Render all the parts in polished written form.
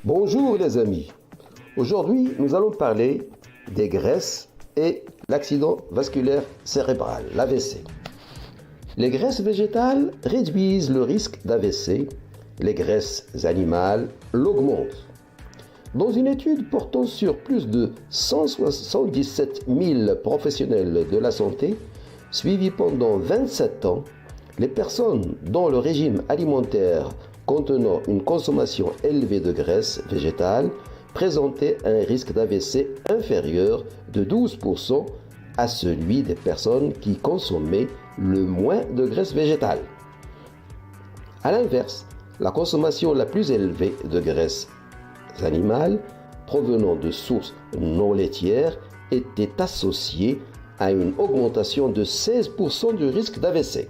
Bonjour les amis. Aujourd'hui, nous allons parler des graisses et l'accident vasculaire cérébral, l'AVC. Les graisses végétales réduisent le risque d'AVC, les graisses animales l'augmentent. Dans une étude portant sur plus de 177 000 professionnels de la santé, suivis pendant 27 ans, les personnes dont le régime alimentaire contenant une consommation élevée de graisses végétales présentaient un risque d'AVC inférieur de 12% à celui des personnes qui consommaient le moins de graisses végétales. A l'inverse, la consommation la plus élevée de graisses animales provenant de sources non laitières était associée à une augmentation de 16% du risque d'AVC.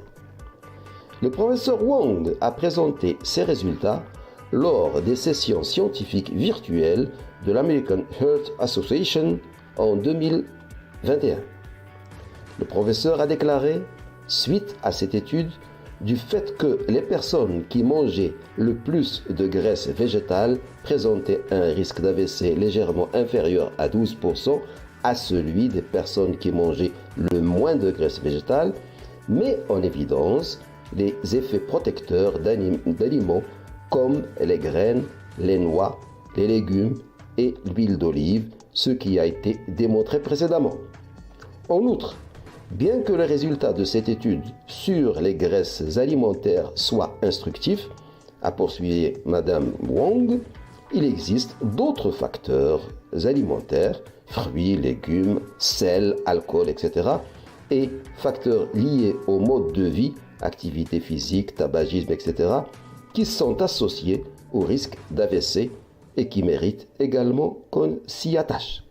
Le professeur Wong a présenté ses résultats lors des sessions scientifiques virtuelles de l'American Heart Association en 2021. Le professeur a déclaré, suite à cette étude, du fait que les personnes qui mangeaient le plus de graisses végétales présentaient un risque d'AVC légèrement inférieur à 12% à celui des personnes qui mangeaient le moins de graisses végétales, met en évidence les effets protecteurs d'aliments comme les graines, les noix, les légumes et l'huile d'olive, ce qui a été démontré précédemment. En outre, bien que les résultats de cette étude sur les graisses alimentaires soient instructifs, a poursuivi Madame Wong, il existe d'autres facteurs alimentaires, fruits, légumes, sel, alcool, etc., et facteurs liés au mode de vie, activité physique, tabagisme, etc., qui sont associés au risque d'AVC et qui méritent également qu'on s'y attache.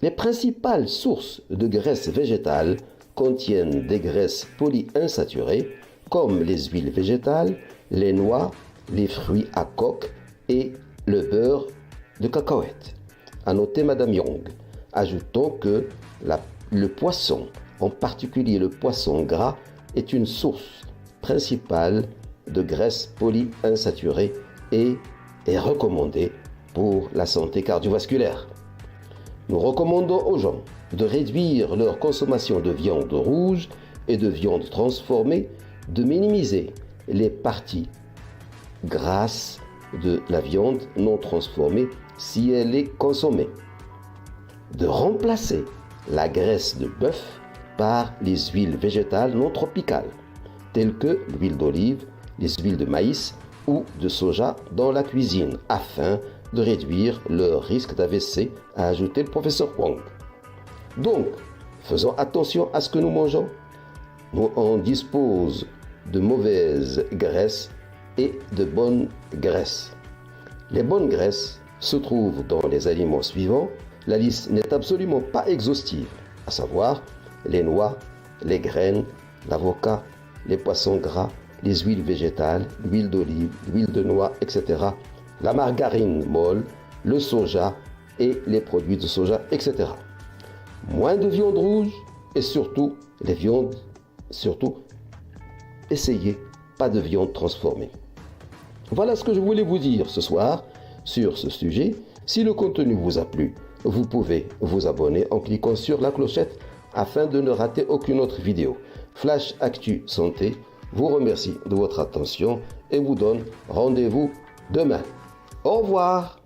Les principales sources de graisses végétales contiennent des graisses polyinsaturées comme les huiles végétales, les noix, les fruits à coque et le beurre de cacahuète. A noter Madame Young, ajoutant que le poisson, en particulier le poisson gras, est une source principale de graisses polyinsaturées et est recommandée pour la santé cardiovasculaire. Nous recommandons aux gens de réduire leur consommation de viande rouge et de viande transformée, de minimiser les parties grasses de la viande non transformée si elle est consommée, de remplacer la graisse de bœuf par les huiles végétales non tropicales, telles que l'huile d'olive, les huiles de maïs ou de soja dans la cuisine, afin de réduire leur risque d'AVC, a ajouté le professeur Wong. Donc, faisons attention à ce que nous mangeons. Nous en disposons de mauvaises graisses et de bonnes graisses. Les bonnes graisses se trouvent dans les aliments suivants. La liste n'est absolument pas exhaustive, à savoir les noix, les graines, l'avocat, les poissons gras, les huiles végétales, l'huile d'olive, l'huile de noix, etc., la margarine molle, le soja et les produits de soja, etc. Moins de viande rouge et surtout les viandes, essayez pas de viande transformée. Voilà ce que je voulais vous dire ce soir sur ce sujet. Si le contenu vous a plu, vous pouvez vous abonner en cliquant sur la clochette afin de ne rater aucune autre vidéo. Flash Actu Santé vous remercie de votre attention et vous donne rendez-vous demain. Au revoir.